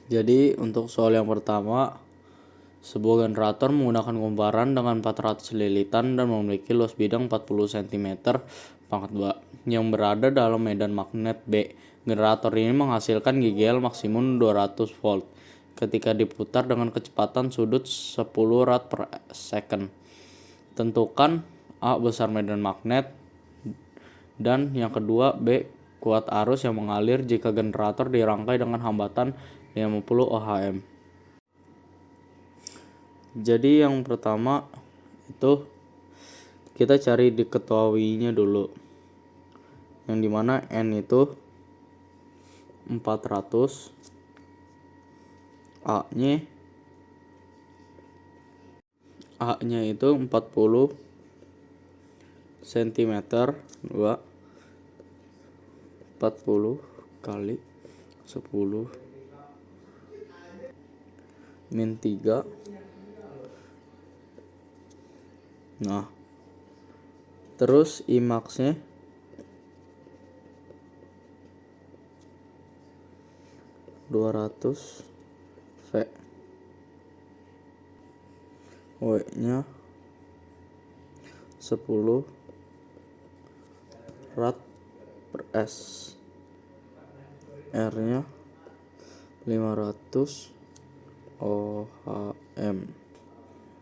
Jadi untuk soal yang pertama, sebuah generator menggunakan kumparan dengan 400 lilitan dan memiliki luas bidang 40 cm pangkat 2 yang berada dalam medan magnet B. Generator ini menghasilkan GGL maksimum 200 volt ketika diputar dengan kecepatan sudut 10 rad per second. Tentukan A besar medan magnet dan yang kedua B kuat arus yang mengalir jika generator dirangkai dengan hambatan 50 ohm. Jadi yang pertama itu kita cari diketahuinya dulu, yang dimana N itu 400, A nya itu 40 cm 2 40 kali 10 min 3. Nah, terus Imax-nya 200 V, W-nya 10 rad per S, R-nya 500 ohm.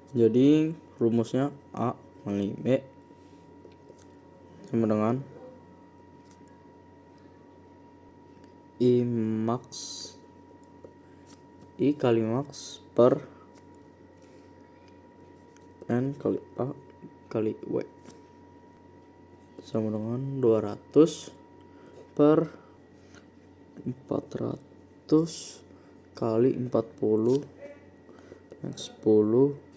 Jadi rumusnya A kali B sama dengan I kali max per N kali A kali W sama dengan 200 per 400 kali 40 10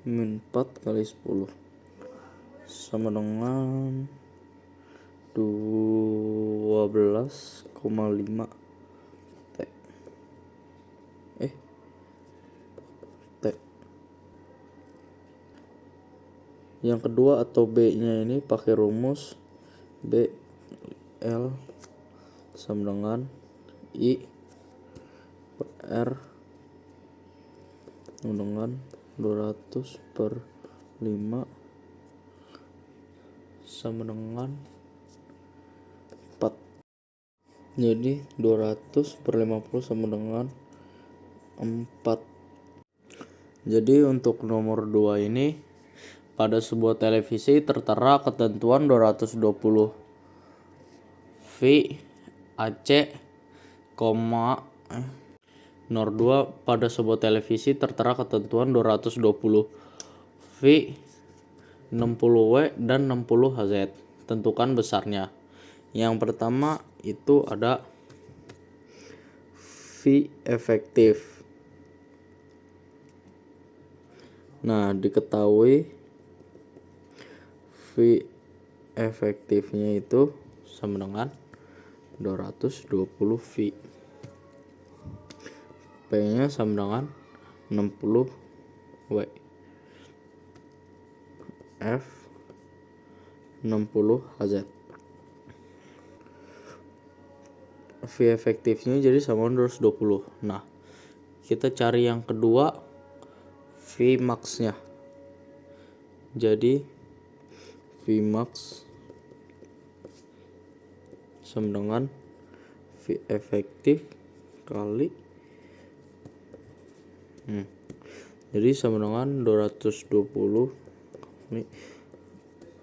min 4 kali 10 sama dengan 12,5 T. Yang kedua atau B-nya ini pakai rumus B L sama dengan I per R dengan 200 per 5 sama dengan 4. Jadi 200 per 50 sama dengan 4. Jadi untuk nomor 2 ini, pada sebuah televisi tertera ketentuan 220 V AC, nomor 2 pada sebuah televisi tertera ketentuan 220 V 60W dan 60 Hz. Tentukan besarnya. Yang pertama itu ada V efektif. Nah, diketahui V efektifnya itu sama dengan 220 V. P-nya sama dengan 60 W. F 60 Hz. V efektifnya jadi sama 220. Nah, kita cari yang kedua, V max-nya. Jadi V max sama dengan V efektif kali jadi sama dengan 220 ini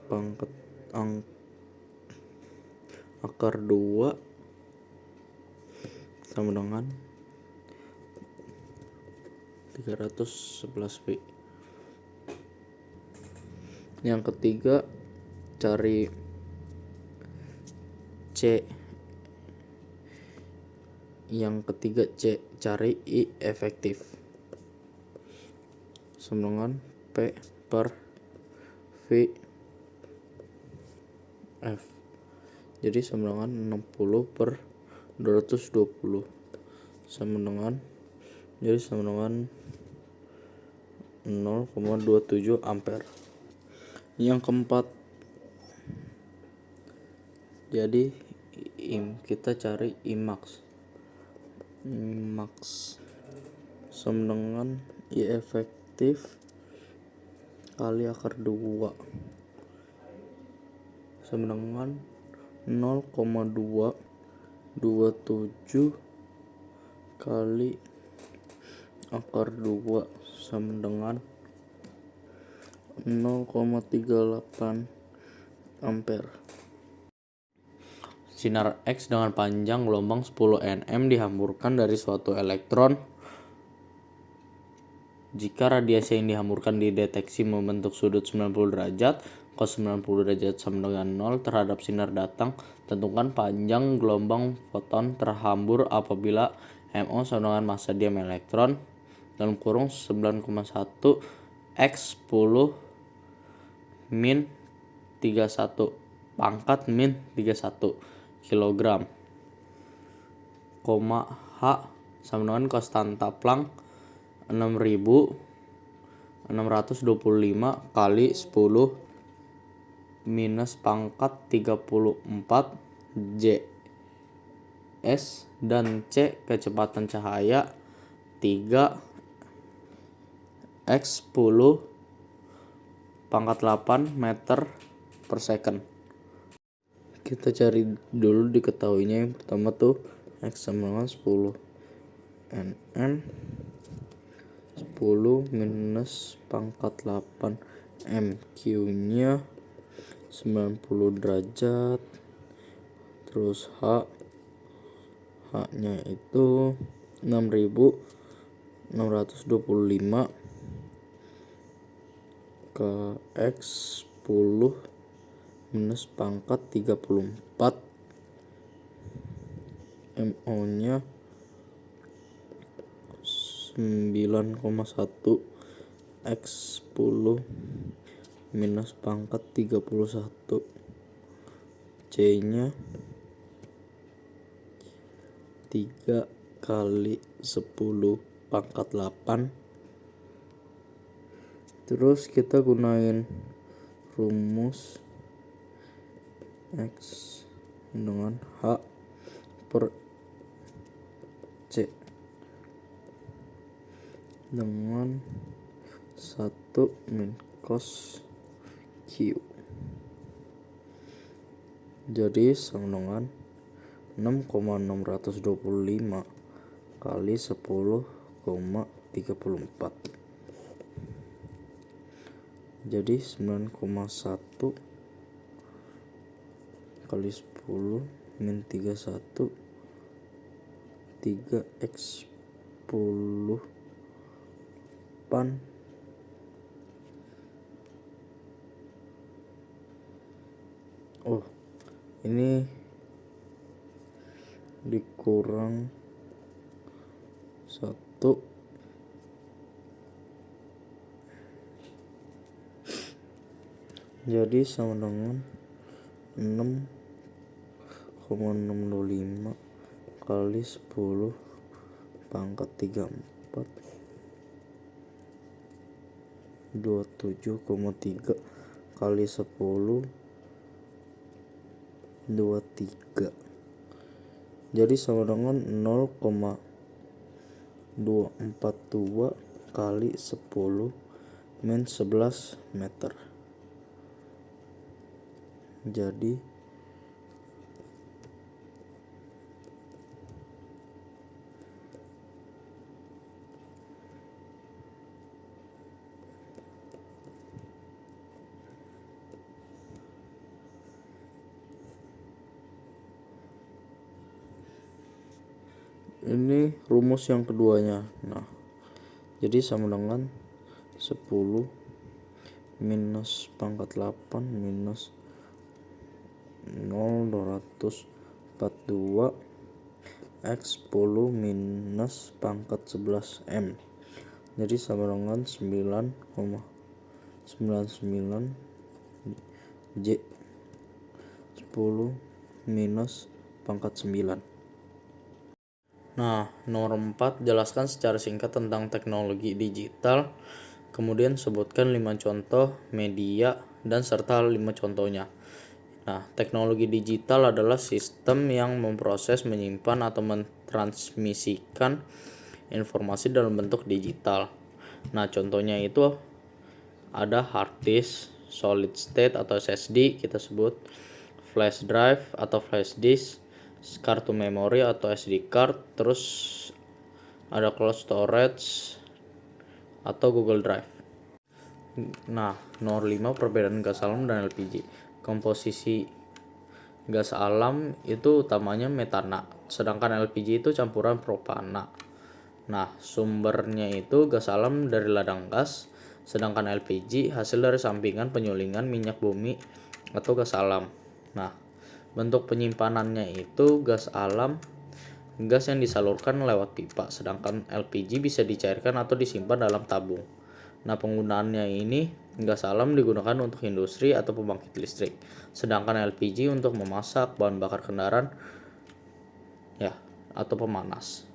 pangkat akar 2 sama dengan 311 V. Yang ketiga cari C. Yang ketiga C, cari I efektif sama dengan P per V F. Jadi sama dengan 60 per 220 sama dengan 0,27 ampere. Yang keempat, jadi kita cari Imax. max sama dengan I efektif kali akar 2 sama dengan 0,227 kali akar 2 sama dengan 0,38 ampere. Sinar X dengan panjang gelombang 10 nm dihamburkan dari suatu elektron. Jika radiasi yang dihamburkan dideteksi membentuk sudut 90 derajat, cos 90 derajat sama dengan 0 terhadap sinar datang. Tentukan panjang gelombang foton terhambur apabila MO sama dengan massa diam elektron dalam kurung 9,1 x 10 min 31 pangkat min 31 kilogram, H sama dengan konstanta Planck 6625 kali 10 minus pangkat 34 J S dan C kecepatan cahaya 3 x 10 pangkat 8 meter per second. Kita cari dulu diketahuinya. Yang pertama tuh X sama dengan 10 nm 10 minus pangkat 8 MQ nya 90 derajat, terus H nya itu 6625 ke X 10 minus pangkat 34, MO nya 9,1 x 10 minus pangkat 31, C nya 3 kali 10 pangkat 8. Terus kita gunain rumus X dengan H per C dengan 1 min cos Q. Jadi sama dengan 6,625 kali 10,34. Jadi 9,1 kali 10 min 31 3x 10 pan ini dikurang 1 jadi sama dengan 6,625 kali 10 pangkat 34 27,3 kali 10 23. Jadi sama dengan 0,242 kali 10 min 11 meter. Jadi ini rumus yang keduanya. Nah, jadi sama dengan 10 minus pangkat 8 minus 0,242 x 10 minus pangkat 11 M. Jadi sama dengan 9,99 J 10 minus pangkat 9. Nah, nomor 4, jelaskan secara singkat tentang teknologi digital. Kemudian sebutkan 5 contoh media dan serta 5 contohnya. Nah, teknologi digital adalah sistem yang memproses, menyimpan, atau mentransmisikan informasi dalam bentuk digital. Nah, contohnya itu ada hard disk, solid state atau SSD kita sebut, flash drive atau flash disk, kartu memori atau SD card, terus ada cloud storage atau Google Drive. Nah, nomor 5 perbedaan gas alam dan LPG. Komposisi gas alam itu utamanya metana, sedangkan LPG itu campuran propana. Nah, sumbernya itu gas alam dari ladang gas, sedangkan LPG hasil dari sampingan penyulingan minyak bumi atau gas alam. Nah, bentuk penyimpanannya itu gas alam, gas yang disalurkan lewat pipa, sedangkan LPG bisa dicairkan atau disimpan dalam tabung. Nah, penggunaannya ini gas alam digunakan untuk industri atau pembangkit listrik, sedangkan LPG untuk memasak, bahan bakar kendaraan, ya, atau pemanas.